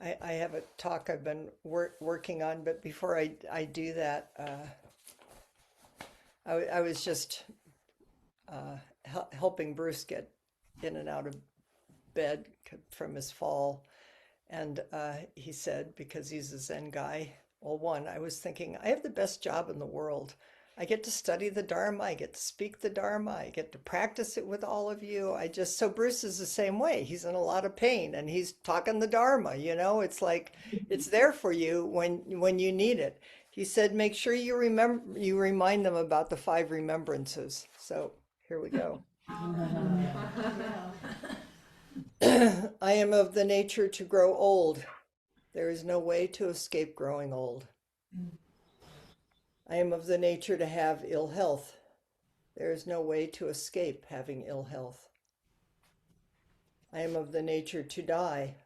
I have a talk I've been working on, but before I do that, I was just helping Bruce get in and out of bed from his fall. And he said, because he's a Zen guy, well, one, I was thinking, I have the best job in the world. I get to study the Dharma, I get to speak the Dharma, I get to practice it with all of you. So Bruce is the same way. He's in a lot of pain and he's talking the Dharma, it's like it's there for you when you need it. He said, make sure you remind them about the five remembrances. So here we go. I am of the nature to grow old. There is no way to escape growing old. I am of the nature to have ill health. There is no way to escape having ill health. I am of the nature to die.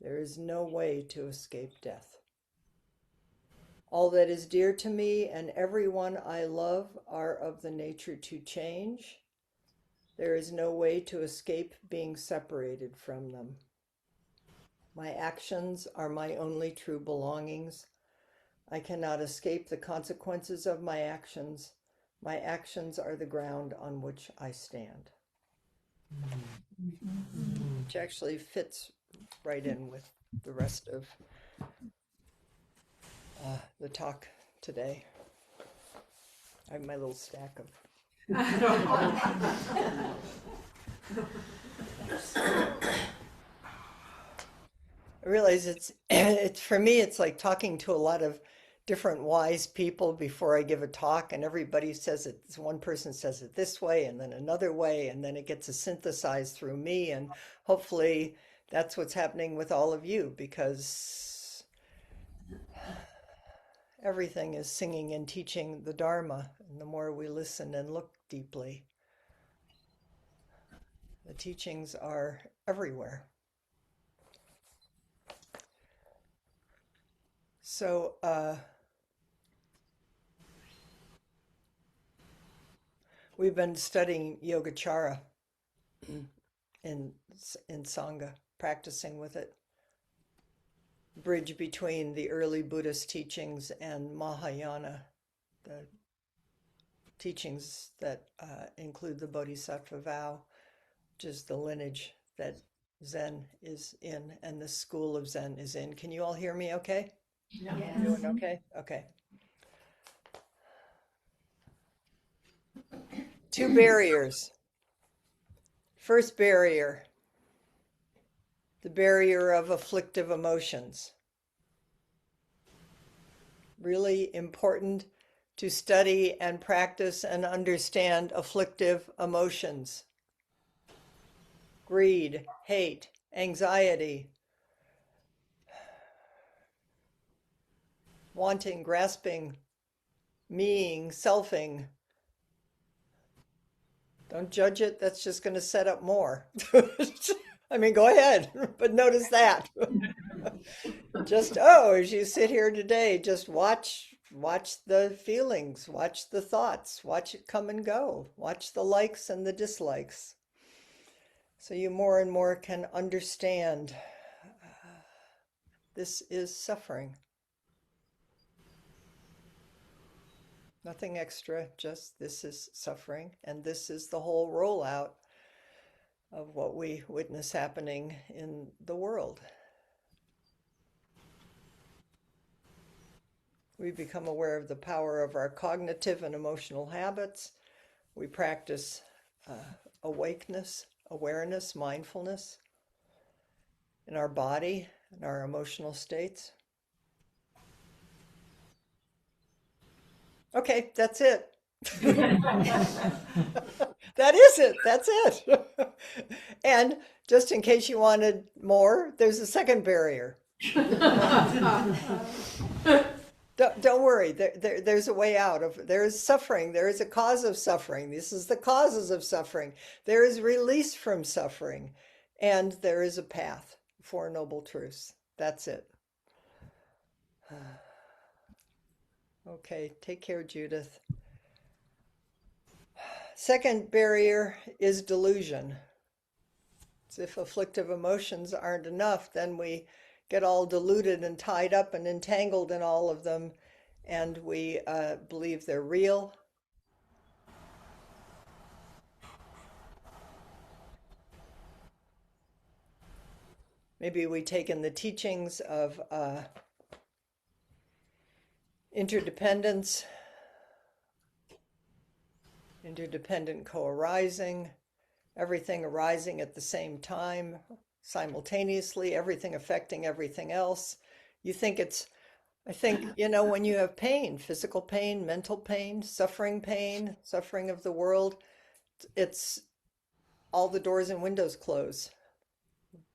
There is no way to escape death. All that is dear to me and everyone I love are of the nature to change. There is no way to escape being separated from them. My actions are my only true belongings. I cannot escape the consequences of my actions. My actions are the ground on which I stand. Which actually fits right in with the rest of the talk today. I have my little stack of. I realize it's for me, it's like talking to a lot of different wise people before I give a talk, and everybody says it. One person says it this way, and then another way, and then it gets synthesized through me, and hopefully that's what's happening with all of you, because everything is singing and teaching the Dharma, and the more we listen and look deeply, the teachings are everywhere. So, we've been studying Yogacara in Sangha, practicing with it. Bridge between the early Buddhist teachings and Mahayana, the teachings that include the Bodhisattva vow, which is the lineage that Zen is in and the school of Zen is in. Can you all hear me okay? Yeah. Yes. Doing okay? Okay. Two barriers. First barrier, the barrier of afflictive emotions. Really important to study and practice and understand afflictive emotions. Greed, hate, anxiety, wanting, grasping, meing, selfing. Don't judge it, that's just going to set up more. I mean, go ahead, but notice that. Just, as you sit here today, just watch the feelings, watch the thoughts, watch it come and go, watch the likes and the dislikes. So you more and more can understand this is suffering. Nothing extra, just this is suffering, and this is the whole rollout of what we witness happening in the world. We become aware of the power of our cognitive and emotional habits. We practice awakeness, awareness, mindfulness in our body and our emotional states. Okay, that's it. That is it. That's it. And just in case you wanted more, there's a second barrier. Don't worry. There's a way out of. There is suffering. There is a cause of suffering. This is the causes of suffering. There is release from suffering, and there is a path. Four Noble Truths. That's it. Okay, take care, Judith. Second barrier is delusion. As if afflictive emotions aren't enough, then we get all diluted and tied up and entangled in all of them, and we believe they're real. Maybe we take in the teachings of interdependence, interdependent co-arising, everything arising at the same time, simultaneously, everything affecting everything else. You think it's, I think, when you have pain, physical pain, mental pain, suffering of the world, it's all the doors and windows close.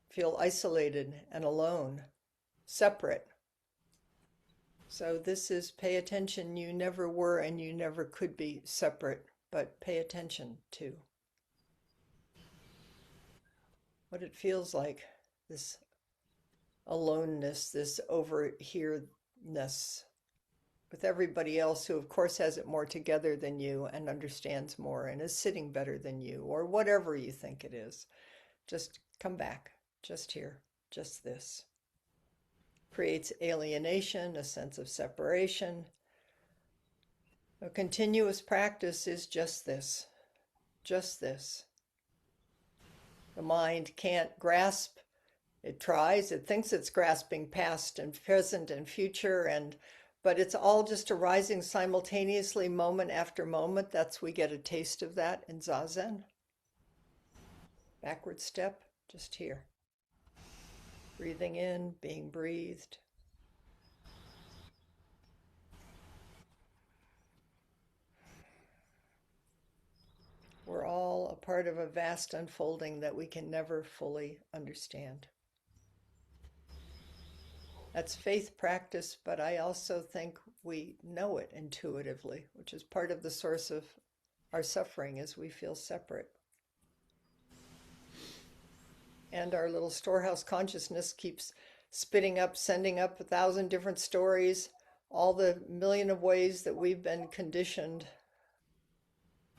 Feel isolated and alone, separate. So this is pay attention. You never were and you never could be separate, but pay attention to what it feels like, this aloneness, this over here-ness with everybody else who of course has it more together than you and understands more and is sitting better than you, or whatever you think it is. Just come back, just here, just this. Creates alienation, a sense of separation. A continuous practice is just this, just this. The mind can't grasp. It tries, it thinks it's grasping past and present and future, but it's all just arising simultaneously, moment after moment. We get a taste of that in Zazen. Backward step, just here. Breathing in, being breathed. We're all a part of a vast unfolding that we can never fully understand. That's faith practice, but I also think we know it intuitively, which is part of the source of our suffering, is we feel separate. And our little storehouse consciousness keeps spitting up, sending up 1,000 different stories, all the million of ways that we've been conditioned.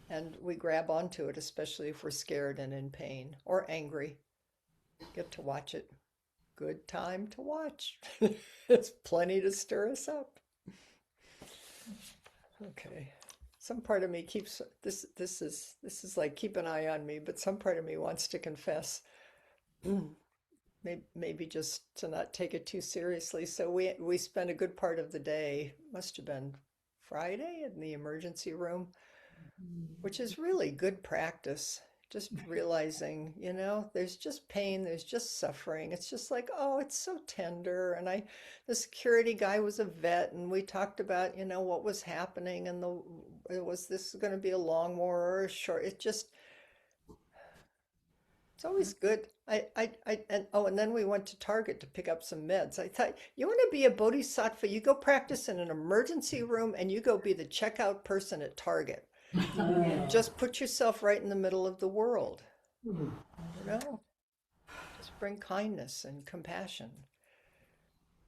And we grab onto it, especially if we're scared and in pain or angry. Get to watch it. Good time to watch. There's plenty to stir us up. Okay. Some part of me keeps this is like keep an eye on me, but some part of me wants to confess. Maybe just to not take it too seriously. So we spent a good part of the day, must have been Friday, in the emergency room, which is really good practice. Just realizing, there's just pain, there's just suffering. It's just like, oh, it's so tender. And the security guy was a vet, and we talked about, what was happening, and was this going to be a long war or a short? It's always good. And then we went to Target to pick up some meds. I thought, you want to be a bodhisattva, you go practice in an emergency room and you go be the checkout person at Target. Just put yourself right in the middle of the world. Just bring kindness and compassion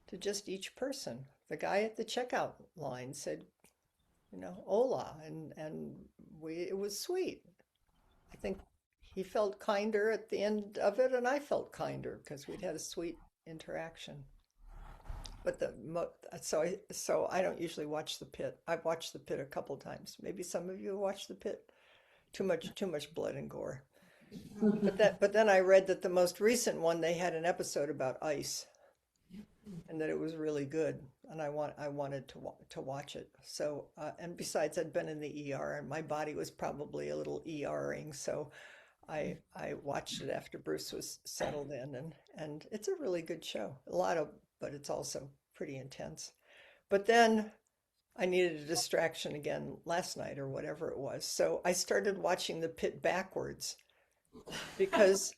to just each person. The guy at the checkout line said, hola, and it was sweet. I think he felt kinder at the end of it, and I felt kinder because we'd had a sweet interaction. But so I don't usually watch The Pit. I've watched The Pit a couple times. Maybe some of you watch The Pit. Too much blood and gore. But then I read that the most recent one, they had an episode about ice, and that it was really good, and I wanted to watch it. So and besides, I'd been in the ER, and my body was probably a little ERing, so I watched it after Bruce was settled in, and it's a really good show. But it's also pretty intense. But then I needed a distraction again last night or whatever it was. So I started watching The Pit backwards because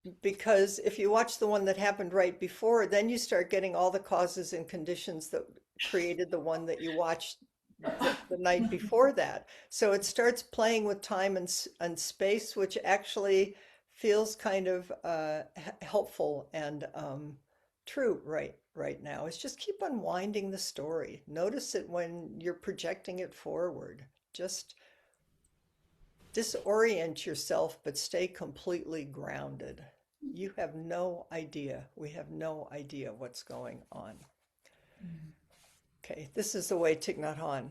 if you watch the one that happened right before, then you start getting all the causes and conditions that created the one that you watched the night before that. So it starts playing with time and space, which actually feels kind of helpful and true right now. Is just keep unwinding the story. Notice it when you're projecting it forward. Just disorient yourself, but stay completely grounded. You have no idea. We have no idea what's going on. Okay, this is the way Thich Nhat Hanh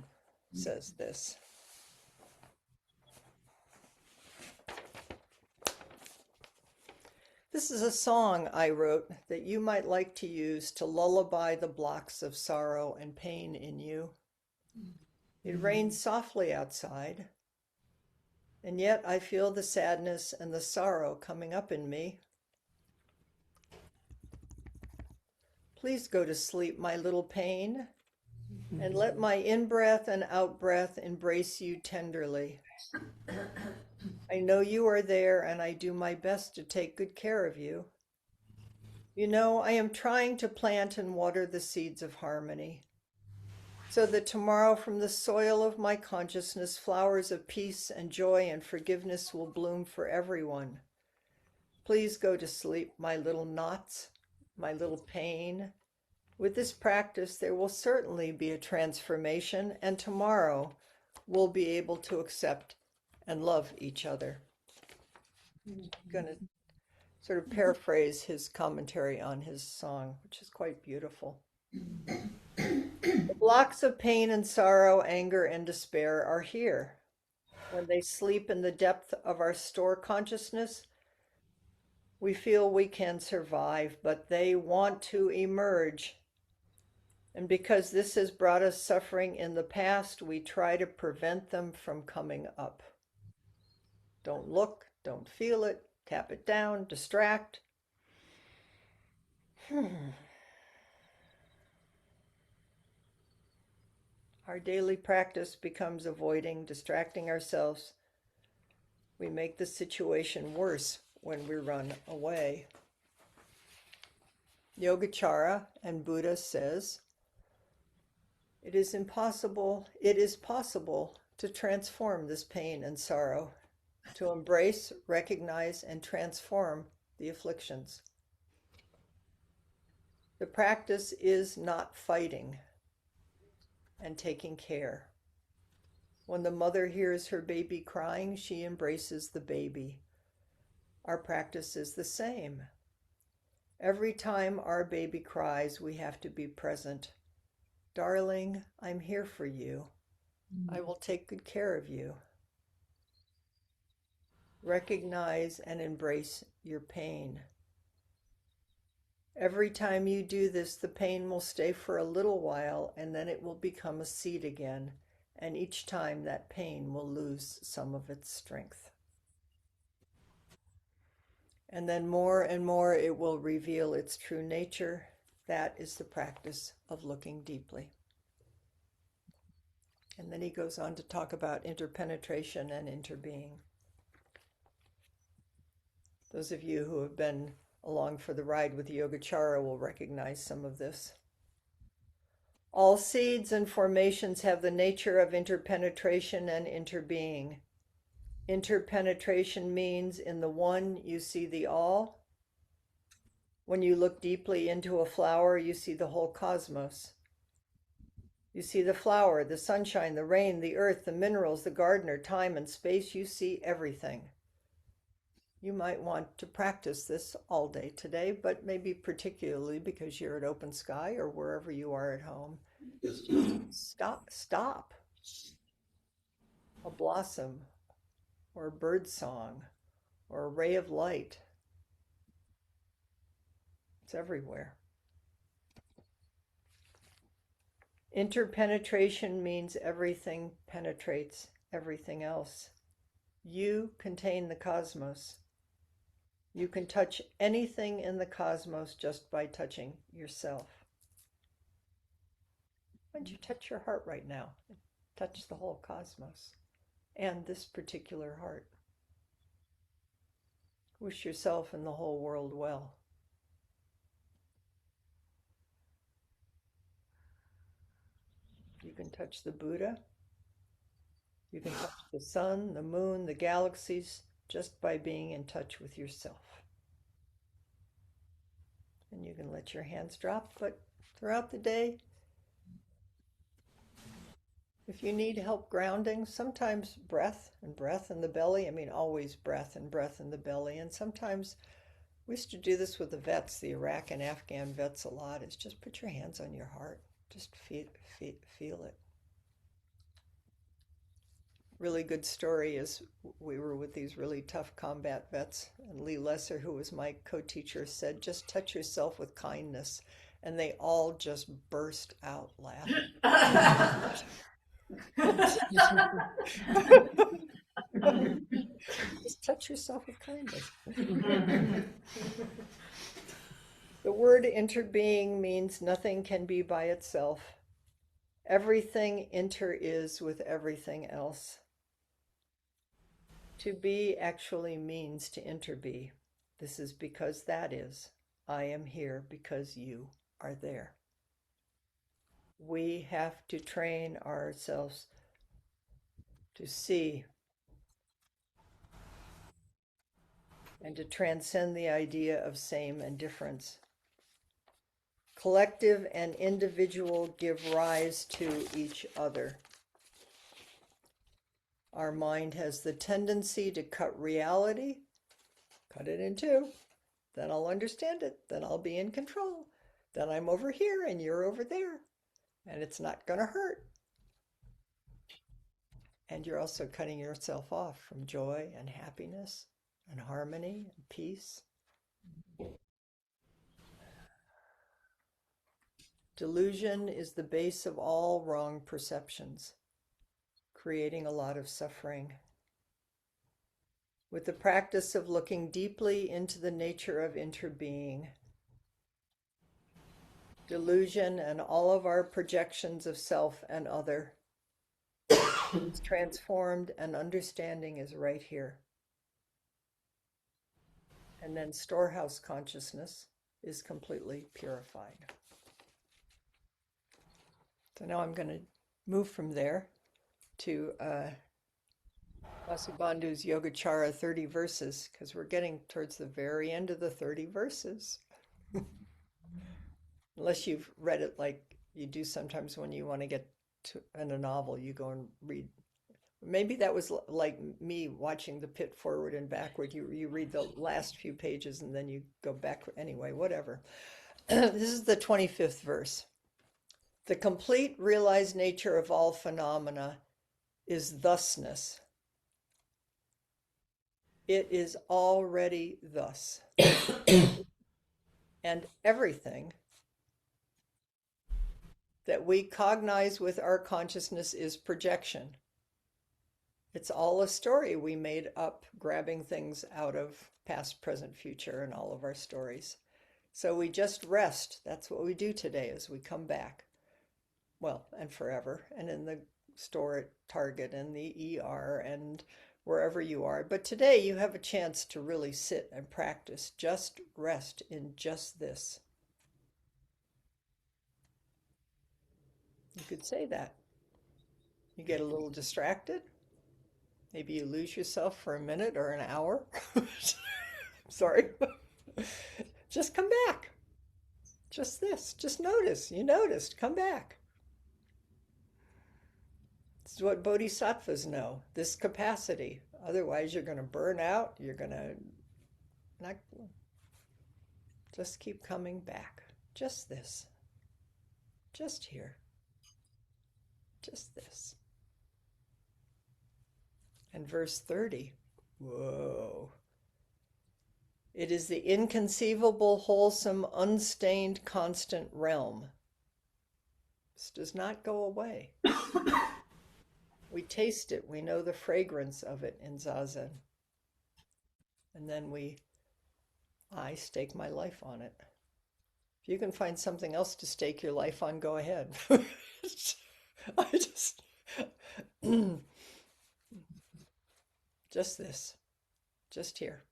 says this. This is a song I wrote that you might like to use to lullaby the blocks of sorrow and pain in you. It rains softly outside, and yet I feel the sadness and the sorrow coming up in me. Please go to sleep, my little pain, and let my in-breath and out-breath embrace you tenderly. I know you are there, and I do my best to take good care of you. You know, I am trying to plant and water the seeds of harmony, so that tomorrow from the soil of my consciousness, flowers of peace and joy and forgiveness will bloom for everyone. Please go to sleep, my little knots, my little pain. With this practice, there will certainly be a transformation, and tomorrow we'll be able to accept and love each other. I'm going to sort of paraphrase his commentary on his song, which is quite beautiful. The blocks of pain and sorrow, anger and despair are here. When they sleep in the depth of our store consciousness, we feel we can survive, but they want to emerge. And because this has brought us suffering in the past, we try to prevent them from coming up. Don't look, don't feel it, tap it down, distract. Our daily practice becomes avoiding, distracting ourselves. We make the situation worse when we run away. Yogacara and Buddha says, it is possible to transform this pain and sorrow, to embrace, recognize, and transform the afflictions. The practice is not fighting and taking care. When the mother hears her baby crying, she embraces the baby. Our practice is the same. Every time our baby cries, we have to be present. Darling, I'm here for you. I will take good care of you. Recognize and embrace your pain. Every time you do this, the pain will stay for a little while and then it will become a seed again. And each time that pain will lose some of its strength. And then more and more it will reveal its true nature. That is the practice of looking deeply. And then he goes on to talk about interpenetration and interbeing. Those of you who have been along for the ride with Yogacara will recognize some of this. All seeds and formations have the nature of interpenetration and interbeing. Interpenetration means in the one you see the all. When you look deeply into a flower, you see the whole cosmos. You see the flower, the sunshine, the rain, the earth, the minerals, the gardener, time and space. You see everything. You might want to practice this all day today, but maybe particularly because you're at open sky or wherever you are at home. Stop. A blossom or a bird song or a ray of light. It's everywhere. Interpenetration means everything penetrates everything else. You contain the cosmos. You can touch anything in the cosmos just by touching yourself. Why don't you touch your heart right now? Touch the whole cosmos and this particular heart. Wish yourself and the whole world well. You can touch the Buddha. You can touch the sun, the moon, the galaxies, just by being in touch with yourself. And you can let your hands drop, but throughout the day, if you need help grounding, sometimes breath and breath in the belly. I mean, always breath and breath in the belly. And sometimes We used to do this with the vets, the Iraq and Afghan vets a lot, is just put your hands on your heart. Just feel it. Really good story is we were with these really tough combat vets, and Lee Lesser, who was my co-teacher, said, just touch yourself with kindness. And they all just burst out laughing. Just touch yourself with kindness. The word interbeing means nothing can be by itself. Everything inter is with everything else. To be actually means to interbe. This is because that is. I am here because you are there. We have to train ourselves to see and to transcend the idea of same and difference. Collective and individual give rise to each other. Our mind has the tendency to cut reality, cut it in two, then I'll understand it, then I'll be in control, then I'm over here and you're over there, and it's not going to hurt. And you're also cutting yourself off from joy and happiness and harmony and peace. Delusion is the base of all wrong perceptions, creating a lot of suffering. With the practice of looking deeply into the nature of interbeing, delusion and all of our projections of self and other is transformed, and understanding is right here. And then storehouse consciousness is completely purified. So now I'm going to move from there to Vasubandhu's Yogacara 30 verses, because we're getting towards the very end of the 30 verses. Unless you've read it like you do sometimes when you want to get to in a novel, you go and read. Maybe that was like me watching The Pit forward and backward. You read the last few pages and then you go back. Anyway, whatever. This is the 25th verse. The complete realized nature of all phenomena is thusness. It is already thus. And everything that we cognize with our consciousness is projection. It's all a story we made up, grabbing things out of past, present, future, and all of our stories. So we just rest. That's what we do today, is we come back. Well, and forever, and in the store at Target and the ER and wherever you are. But today you have a chance to really sit and practice. Just rest in just this. You could say that. You get a little distracted. Maybe you lose yourself for a minute or an hour. Sorry. Just come back. Just this. Just notice. You noticed. Come back. This is what bodhisattvas know, this capacity. Otherwise, you're going to burn out. You're going to not. Just keep coming back. Just this. Just here. Just this. And verse 30. Whoa. It is the inconceivable, wholesome, unstained, constant realm. This does not go away. We taste it. We know the fragrance of it in Zazen. And then I stake my life on it. If you can find something else to stake your life on, go ahead. Just this. Just here.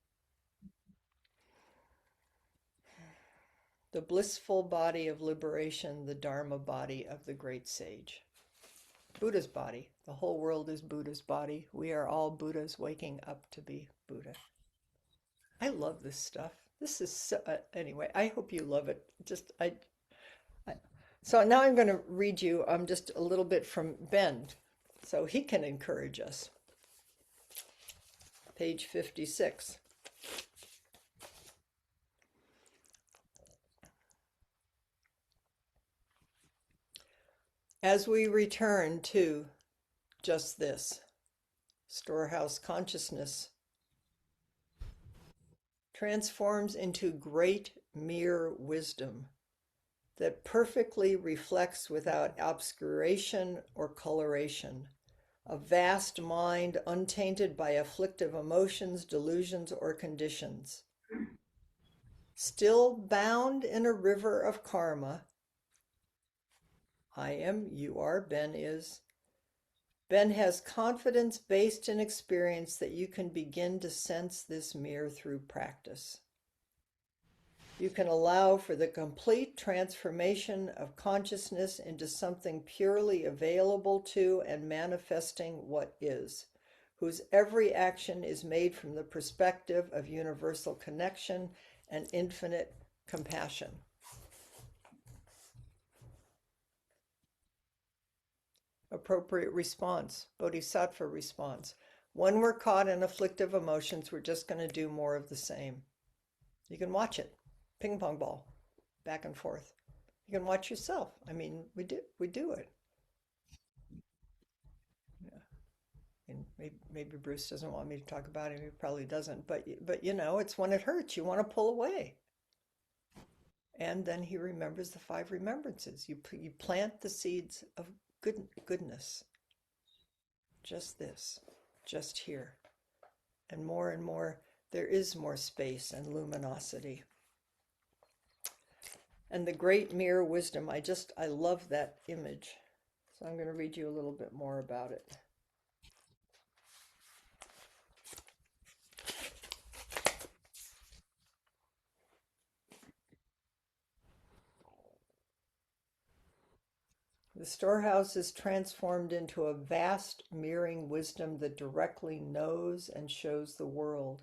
The blissful body of liberation, the Dharma body of the great sage. Buddha's body. The whole world is Buddha's body. We are all Buddhas waking up to be Buddha. I love this stuff. This is so, anyway, I hope you love it. So now I'm going to read you just a little bit from Ben, so he can encourage us. Page 56. As we return to just this, storehouse consciousness transforms into great mere wisdom that perfectly reflects without obscuration or coloration a vast mind untainted by afflictive emotions, delusions, or conditions. Still bound in a river of karma, I am, you are, Ben is. Ben has confidence based in experience that you can begin to sense this mirror through practice. You can allow for the complete transformation of consciousness into something purely available to and manifesting what is, whose every action is made from the perspective of universal connection and infinite compassion. Appropriate response, bodhisattva response. When we're caught in afflictive emotions, we're just going to do more of the same. You can watch it, ping pong ball, back and forth. You can watch yourself. I mean, we do it. Yeah. And maybe Bruce doesn't want me to talk about it. He probably doesn't. But you know, it's when it hurts, you want to pull away. And then he remembers the 5 remembrances. You plant the seeds of goodness. Just this, just here. And more, there is more space and luminosity. And the great mirror wisdom, I love that image. So I'm going to read you a little bit more about it. The storehouse is transformed into a vast mirroring wisdom that directly knows and shows the world.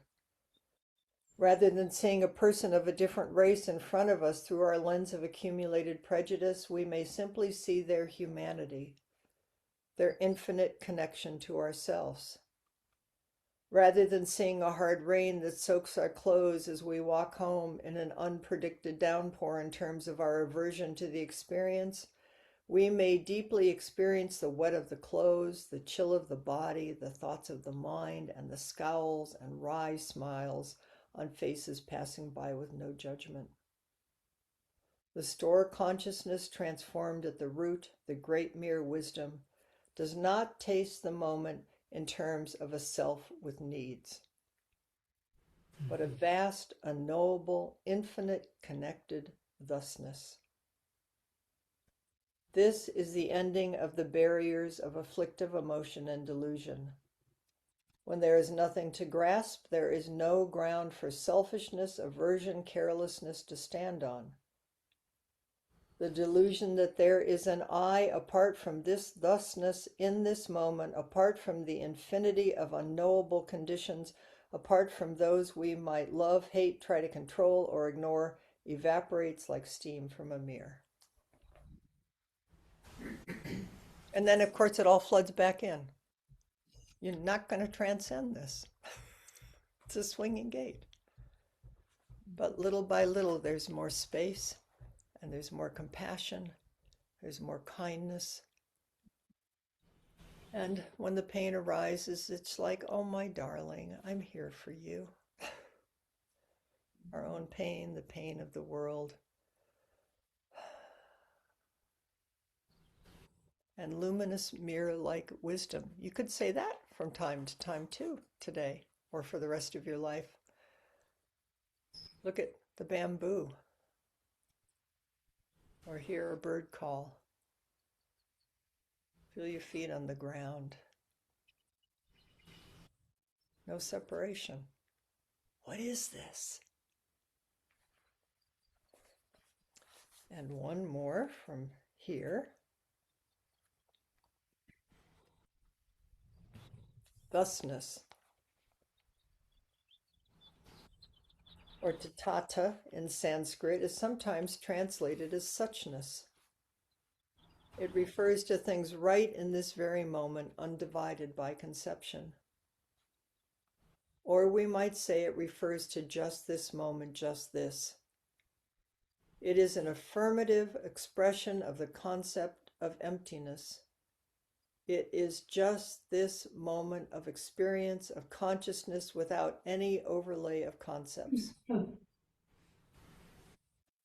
Rather than seeing a person of a different race in front of us through our lens of accumulated prejudice, we may simply see their humanity, their infinite connection to ourselves. Rather than seeing a hard rain that soaks our clothes as we walk home in an unpredicted downpour in terms of our aversion to the experience, we may deeply experience the wet of the clothes, the chill of the body, the thoughts of the mind, and the scowls and wry smiles on faces passing by with no judgment. The store consciousness transformed at the root, the great mere wisdom, does not taste the moment in terms of a self with needs, but a vast, unknowable, infinite, connected thusness. This is the ending of the barriers of afflictive emotion and delusion. When there is nothing to grasp, there is no ground for selfishness, aversion, carelessness to stand on. The delusion that there is an I apart from this thusness in this moment, apart from the infinity of unknowable conditions, apart from those we might love, hate, try to control, or ignore, evaporates like steam from a mirror. And then, of course, it all floods back in. You're not going to transcend this. It's a swinging gate. But little by little, there's more space, and there's more compassion, there's more kindness. And when the pain arises, it's like, oh, my darling, I'm here for you. Our own pain, the pain of the world. And luminous mirror-like wisdom. You could say that from time to time too, today, or for the rest of your life. Look at the bamboo, or hear a bird call. Feel your feet on the ground. No separation. What is this? And one more from here. Thusness, or tatata in Sanskrit, is sometimes translated as suchness. It refers to things right in this very moment, undivided by conception. Or we might say it refers to just this moment, just this. It is an affirmative expression of the concept of emptiness. It is just this moment of experience, of consciousness without any overlay of concepts.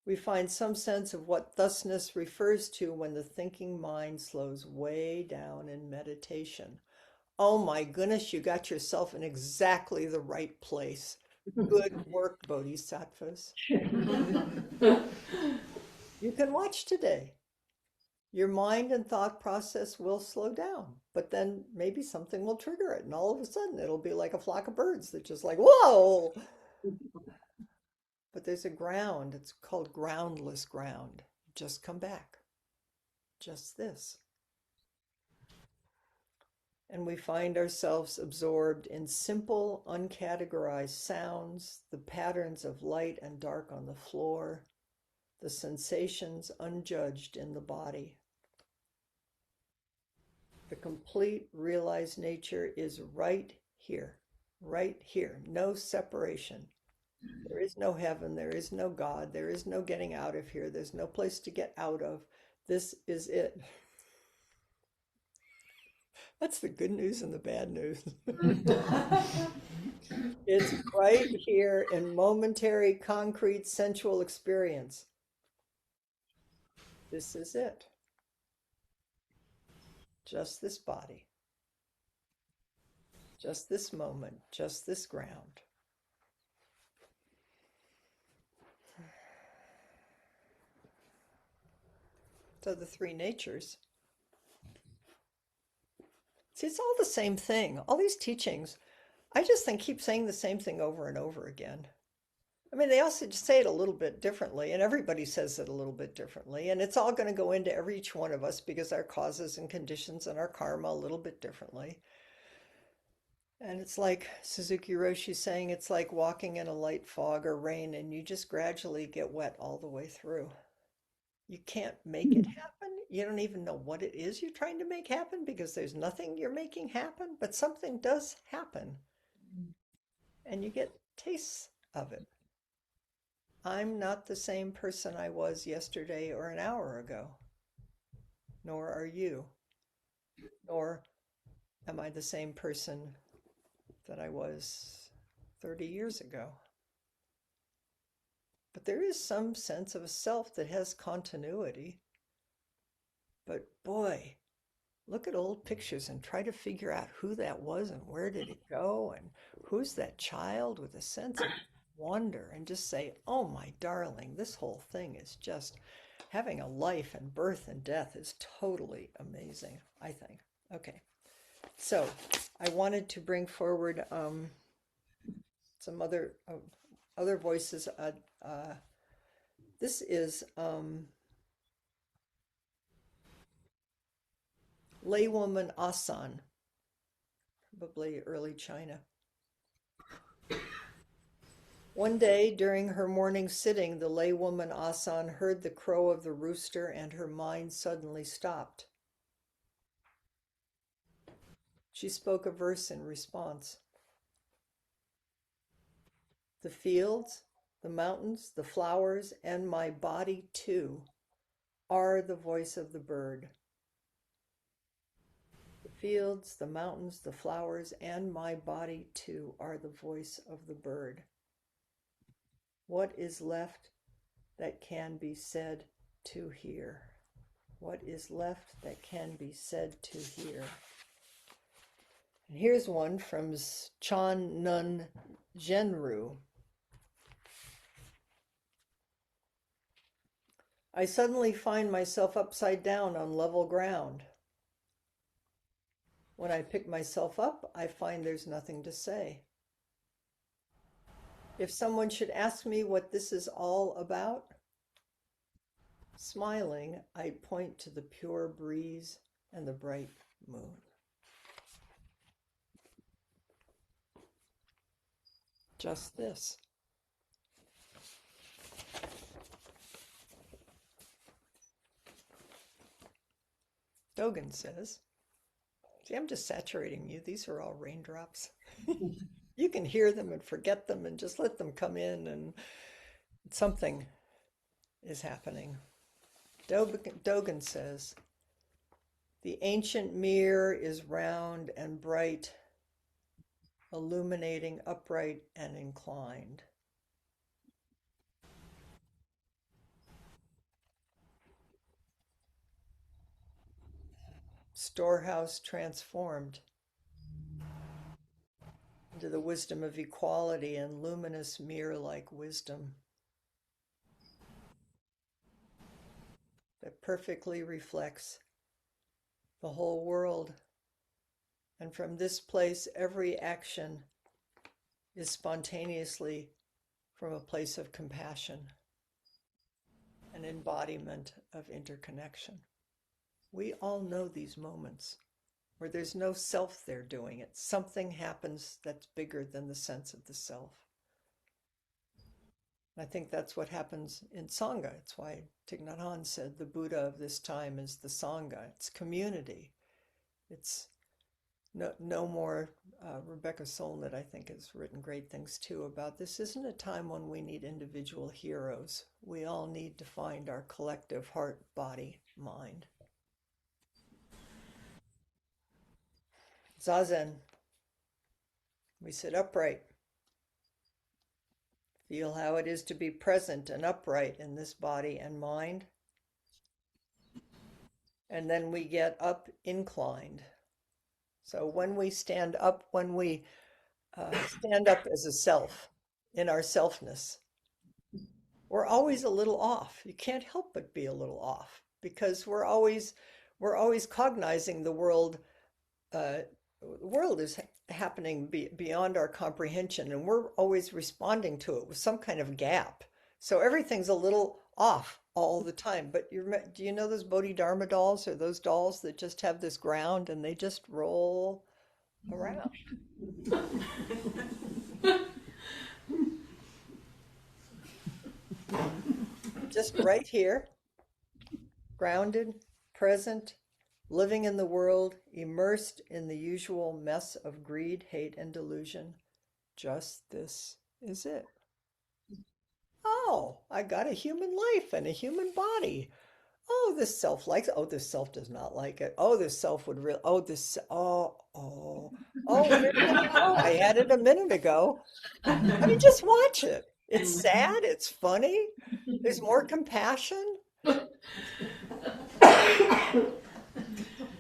We find some sense of what thusness refers to when the thinking mind slows way down in meditation. Oh my goodness, you got yourself in exactly the right place. Good work, Bodhisattvas. You can watch today. Your mind and thought process will slow down, but then maybe something will trigger it, and all of a sudden it'll be like a flock of birds that just like, whoa! But there's a ground, it's called groundless ground. Just come back. Just this. And we find ourselves absorbed in simple, uncategorized sounds, the patterns of light and dark on the floor, the sensations unjudged in the body. The complete realized nature is right here, no separation. There is no heaven, there is no God, there is no getting out of here, there's no place to get out of. This is it. That's the good news and the bad news. It's right here in momentary, concrete, sensual experience. This is it. Just this body. Just this moment, just this ground. So the three natures. See, it's all the same thing. All these teachings, I just think keep saying the same thing over and over again. I mean, they also just say it a little bit differently, and everybody says it a little bit differently. And it's all going to go into every each one of us because our causes and conditions and our karma a little bit differently. And it's like Suzuki Roshi saying, it's like walking in a light fog or rain, and you just gradually get wet all the way through. You can't make it happen. You don't even know what it is you're trying to make happen because there's nothing you're making happen, but something does happen. And you get tastes of it. I'm not the same person I was yesterday or an hour ago, nor are you, nor am I the same person that I was 30 years ago. But there is some sense of a self that has continuity. But boy, look at old pictures and try to figure out who that was and where did it go and who's that child with a sense of wonder and just say, oh my darling, this whole thing is just having a life and birth and death is totally amazing, I think. Okay, so I wanted to bring forward some other voices. This is laywoman Asan, probably early China. One day during her morning sitting, the laywoman Asan heard the crow of the rooster and her mind suddenly stopped. She spoke a verse in response. The fields, the mountains, the flowers, and my body too are the voice of the bird. The fields, the mountains, the flowers, and my body too are the voice of the bird. What is left that can be said to hear? What is left that can be said to hear? And here's one from Chan Nun Genru. I suddenly find myself upside down on level ground. When I pick myself up, I find there's nothing to say. If someone should ask me what this is all about, smiling, I'd point to the pure breeze and the bright moon. Just this. Dogen says, see, I'm just saturating you. These are all raindrops. You can hear them and forget them and just let them come in and something is happening. Dogen says, The ancient mirror is round and bright, illuminating upright and inclined. Storehouse transformed into the wisdom of equality and luminous mirror-like wisdom that perfectly reflects the whole world. And from this place, every action is spontaneously from a place of compassion, an embodiment of interconnection. We all know these moments where there's no self there doing it. Something happens that's bigger than the sense of the self. I think that's what happens in Sangha. It's why Thich Nhat Hanh said the Buddha of this time is the Sangha. It's community. It's no more. Rebecca Solnit, I think, has written great things too about this. Isn't a time when we need individual heroes. We all need to find our collective heart, body, mind. Zazen. We sit upright. Feel how it is to be present and upright in this body and mind. And then we get up inclined. So when we stand up, stand up as a self in our selfness, we're always a little off. You can't help but be a little off because we're always cognizing the world. The world is happening beyond our comprehension, and we're always responding to it with some kind of gap. So everything's a little off all the time. But do you know those Bodhidharma dolls, or those dolls that just have this ground and they just roll around? Just right here, grounded, present, living in the world, immersed in the usual mess of greed, hate, and delusion. Just this is it. Oh, I got a human life and a human body. Oh, this self likes it. Oh, this self does not like it. Oh, this self would really, oh, this, here we go. I had it a minute ago. I mean, just watch it. It's sad. It's funny. There's more compassion.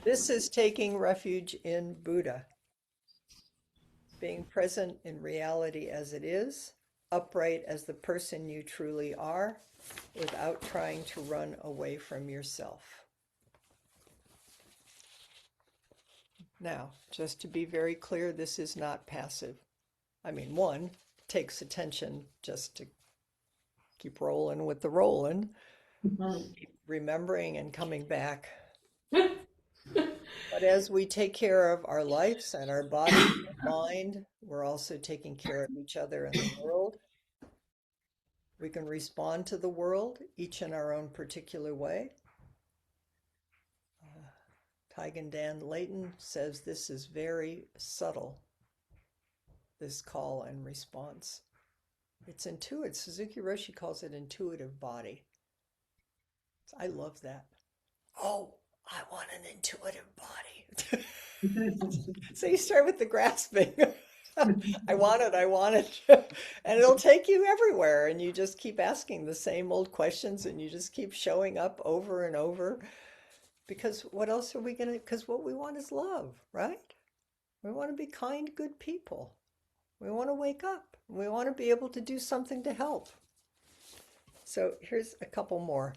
This is taking refuge in Buddha, being present in reality as it is, upright as the person you truly are, without trying to run away from yourself. Now, just to be very clear, this is not passive. I mean, one takes attention just to keep rolling with the rolling, keep remembering and coming back. But as we take care of our lives and our body and mind, we're also taking care of each other and the world. We can respond to the world, each in our own particular way. Taigen Dan Leighton says this is very subtle, this call and response. It's intuitive. Suzuki Roshi calls it intuitive body. I love that. Oh, I want an intuitive body. So you start with the grasping. I want it. And it'll take you everywhere. And you just keep asking the same old questions and you just keep showing up over and over. Because what else are we going to, because what we want is love, right? We want to be kind, good people. We want to wake up. We want to be able to do something to help. So here's a couple more.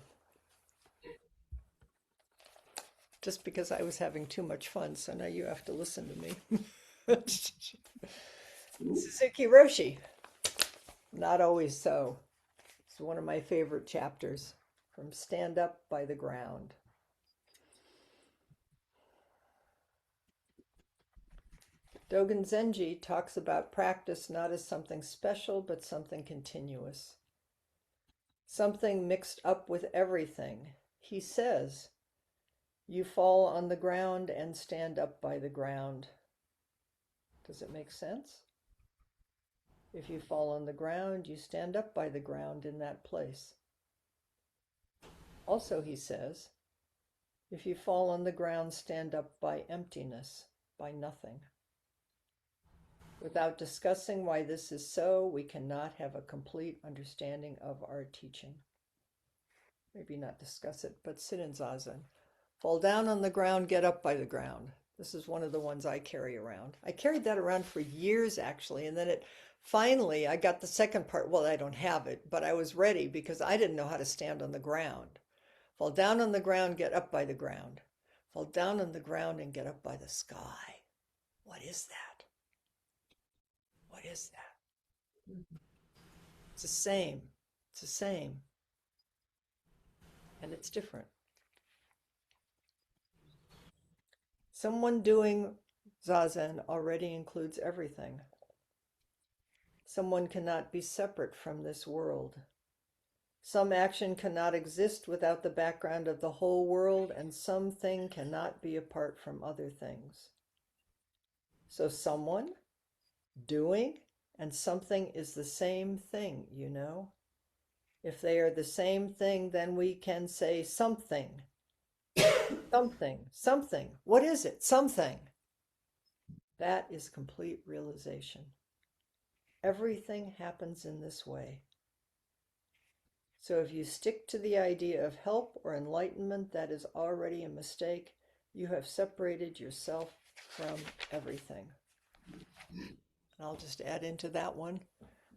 Just because I was having too much fun, so now you have to listen to me. Suzuki Roshi, Not Always So. It's one of my favorite chapters, from Stand Up by the Ground. Dogen Zenji talks about practice not as something special, but something continuous. Something mixed up with everything. He says, you fall on the ground and stand up by the ground. Does it make sense? If you fall on the ground, you stand up by the ground in that place. Also, he says, If you fall on the ground, stand up by emptiness, by nothing. Without discussing why this is so, we cannot have a complete understanding of our teaching. Maybe not discuss it, but sit in zazen. Fall down on the ground, get up by the ground. This is one of the ones I carry around. I carried that around for years, actually, and then it finally, I got the second part. Well, I don't have it, but I was ready because I didn't know how to stand on the ground. Fall down on the ground, get up by the ground. Fall down on the ground and get up by the sky. What is that? What is that? It's the same. It's the same. And it's different. Someone doing zazen already includes everything. Someone cannot be separate from this world. Some action cannot exist without the background of the whole world, and something cannot be apart from other things. So someone, doing, and something is the same thing, you know? If they are the same thing, then we can say something. Something, something. What is it? Something. That is complete realization. Everything happens in this way. So if you stick to the idea of help or enlightenment, that is already a mistake. You have separated yourself from everything. And I'll just add into that one.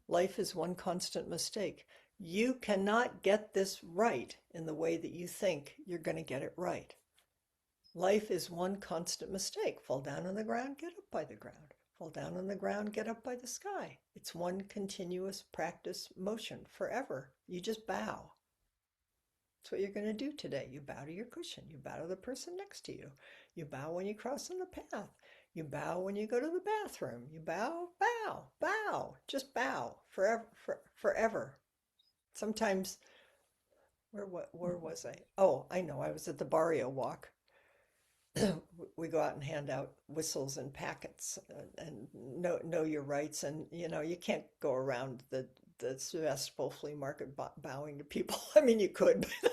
Life is one constant mistake. You cannot get this right in the way that you think you're going to get it right. Life is one constant mistake. Fall down on the ground, get up by the ground. Fall down on the ground, get up by the sky. It's one continuous practice motion forever. You just bow. That's what you're going to do today. You bow to your cushion. You bow to the person next to you. You bow when you cross on the path. You bow when you go to the bathroom. You bow, bow, bow. Just bow forever, forever. Sometimes, where was I? Oh, I know. I was at the Barrio Walk. We go out and hand out whistles and packets and know your rights. And you can't go around the Sevastopol flea market bowing to people. I mean, you could, but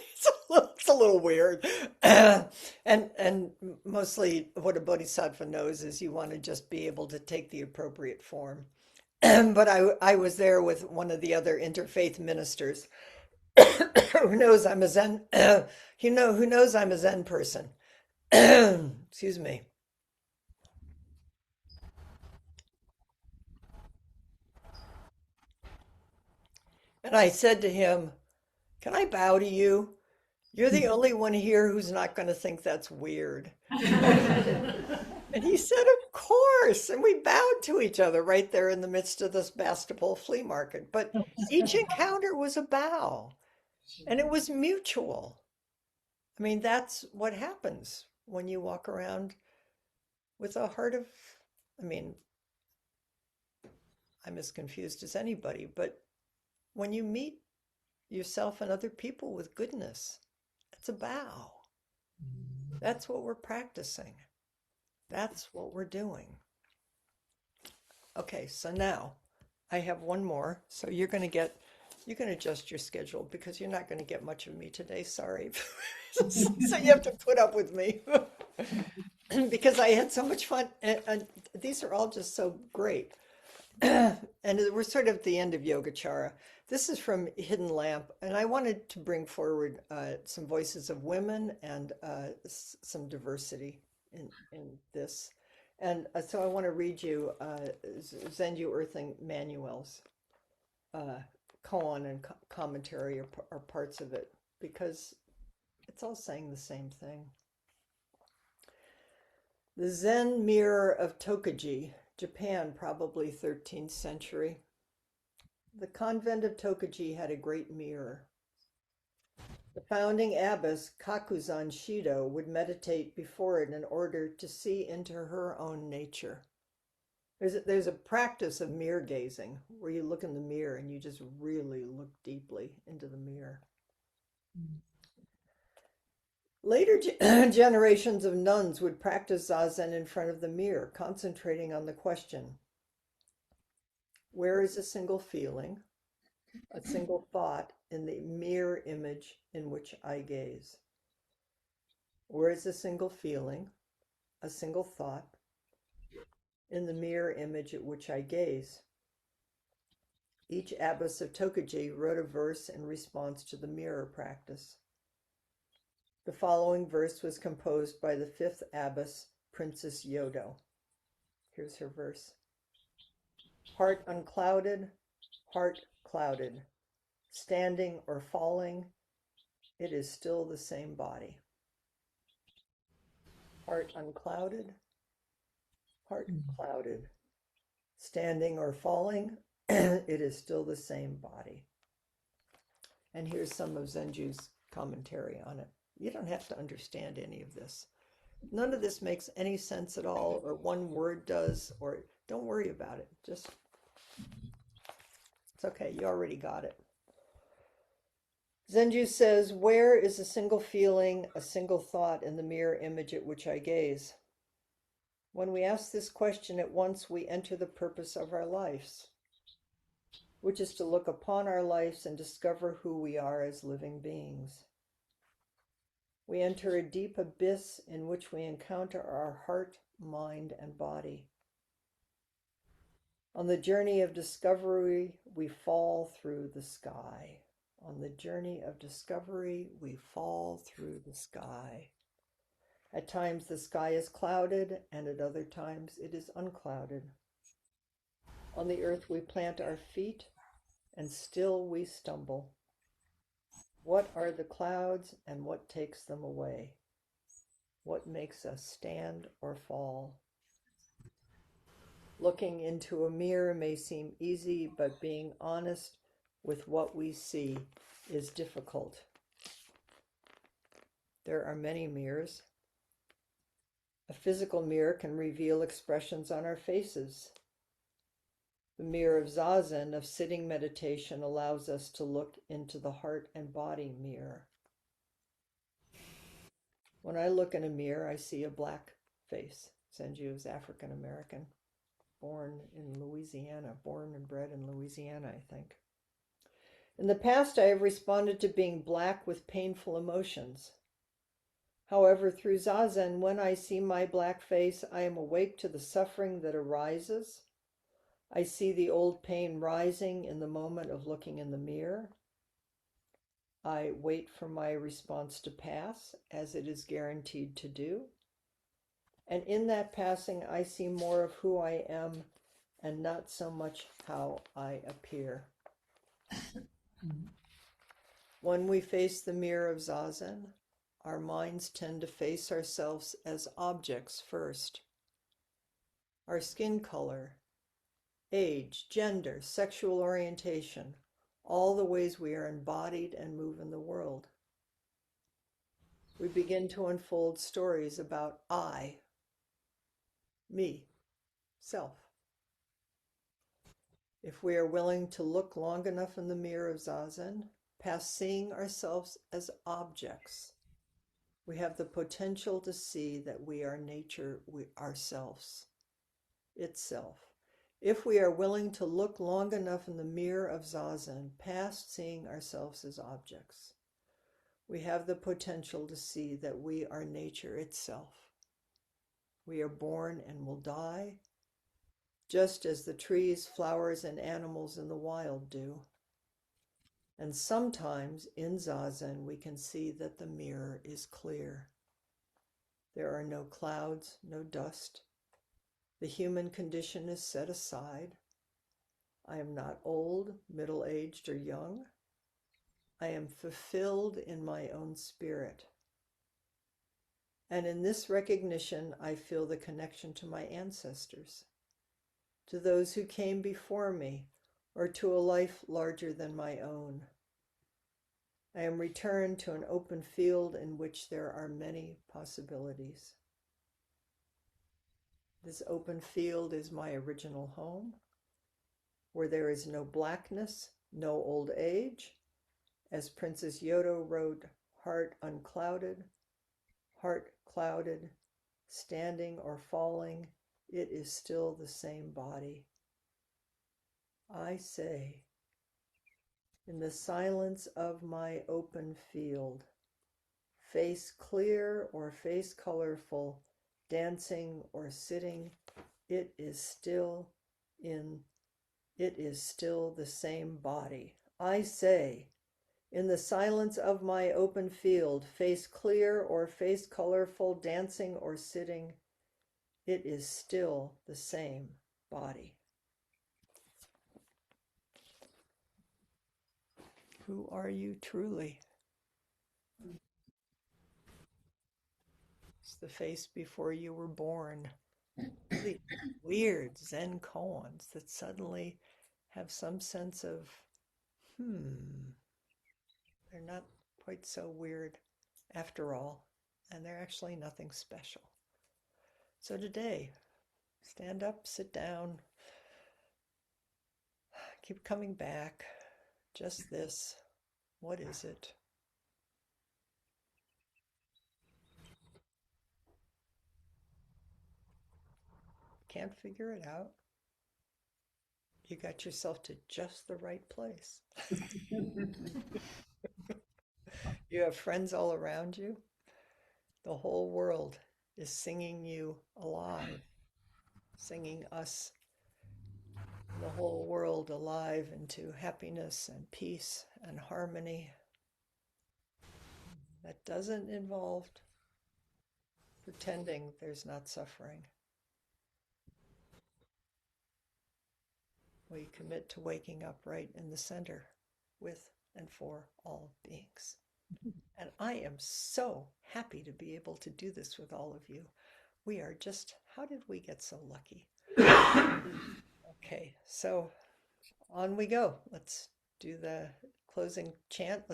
it's a little weird. And mostly what a bodhisattva knows is you want to just be able to take the appropriate form. But I was there with one of the other interfaith ministers who knows I'm a Zen, who knows I'm a Zen person. Excuse me. And I said to him, "Can I bow to you? You're the only one here who's not going to think that's weird." And he said, "Of course." And we bowed to each other right there in the midst of this Sebastopol flea market. But each encounter was a bow, and it was mutual. I mean, that's what happens when you walk around with a heart of, I mean, I'm as confused as anybody, but when you meet yourself and other people with goodness, it's a bow. That's what we're practicing. That's what we're doing. Okay, so now I have one more. So you can adjust your schedule because you're not going to get much of me today. Sorry. So you have to put up with me because I had so much fun. And these are all just so great. And we're sort of at the end of Yogacara. This is from Hidden Lamp, and I wanted to bring forward some voices of women and some diversity in this. And so I want to read you Zenyu Earthing Manuel's koan and commentary or parts of it, because it's all saying the same thing. The Zen Mirror of Tokaji, Japan, probably 13th century. The convent of Tokaji had a great mirror. The founding abbess, Kakuzan Shido, would meditate before it in order to see into her own nature. There's a practice of mirror gazing where you look in the mirror and you just really look deeply into the mirror. Later generations of nuns would practice zazen in front of the mirror, concentrating on the question, where is a single feeling, a single thought in the mirror image in which I gaze? or as a single feeling, a single thought, in the mirror image at which I gaze. Each abbess of Tokaji wrote a verse in response to the mirror practice. The following verse was composed by the fifth abbess, Princess Yodo. Here's her verse. Heart unclouded, heart clouded, standing or falling, it is still the same body. Heart unclouded, heart clouded, standing or falling, it is still the same body. And here's some of Zenju's commentary on it. You don't have to understand any of this. None of this makes any sense at all, or one word does, or don't worry about it. Just, it's okay, you already got it. Zenju says, where is a single feeling, a single thought in the mirror image at which I gaze? When we ask this question at once, we enter the purpose of our lives, which is to look upon our lives and discover who we are as living beings. We enter a deep abyss in which we encounter our heart, mind, and body. On the journey of discovery, we fall through the sky. On the journey of discovery, we fall through the sky. At times the sky is clouded, and at other times it is unclouded. On the earth we plant our feet, and still we stumble. What are the clouds, and what takes them away? What makes us stand or fall? Looking into a mirror may seem easy, but being honest with what we see is difficult. There are many mirrors. A physical mirror can reveal expressions on our faces. The mirror of Zazen, of sitting meditation, allows us to look into the heart and body mirror. When I look in a mirror, I see a black face. Zenju is African American, born in Louisiana, born and bred in Louisiana, I think. In the past, I have responded to being black with painful emotions. However, through Zazen, when I see my black face, I am awake to the suffering that arises. I see the old pain rising in the moment of looking in the mirror. I wait for my response to pass, as it is guaranteed to do. And in that passing, I see more of who I am and not so much how I appear. When we face the mirror of Zazen, our minds tend to face ourselves as objects first. Our skin color, age, gender, sexual orientation, all the ways we are embodied and move in the world. We begin to unfold stories about I, me, self. If we are willing to look long enough in the mirror of Zazen, past seeing ourselves as objects, we have the potential to see that we are nature, we ourselves, itself. If we are willing to look long enough in the mirror of Zazen, past seeing ourselves as objects, we have the potential to see that we are nature itself. We are born and will die, just as the trees, flowers, and animals in the wild do. And sometimes in Zazen, we can see that the mirror is clear. There are no clouds, no dust. The human condition is set aside. I am not old, middle-aged, or young. I am fulfilled in my own spirit. And in this recognition, I feel the connection to my ancestors, to those who came before me, or to a life larger than my own. I am returned to an open field in which there are many possibilities. This open field is my original home, where there is no blackness, no old age. As Princess Yodo wrote, heart unclouded, heart clouded, standing or falling, it is still the same body. I say, in the silence of my open field, face clear or face colorful, dancing or sitting, it is still in, it is still the same body. I say, in the silence of my open field, face clear or face colorful, dancing or sitting, it is still the same body. Who are you truly? It's the face before you were born. Really weird Zen koans that suddenly have some sense of, they're not quite so weird after all, and they're actually nothing special. So today, stand up, sit down, keep coming back. Just this. What is it? Can't figure it out. You got yourself to just the right place. You have friends all around you. The whole world is singing you alive, singing us, the whole world alive into happiness and peace and harmony. That doesn't involve pretending there's not suffering. We commit to waking up right in the center with and for all beings. And I am so happy to be able to do this with all of you. We are just, how did we get so lucky? Okay, so on we go. Let's do the closing chant.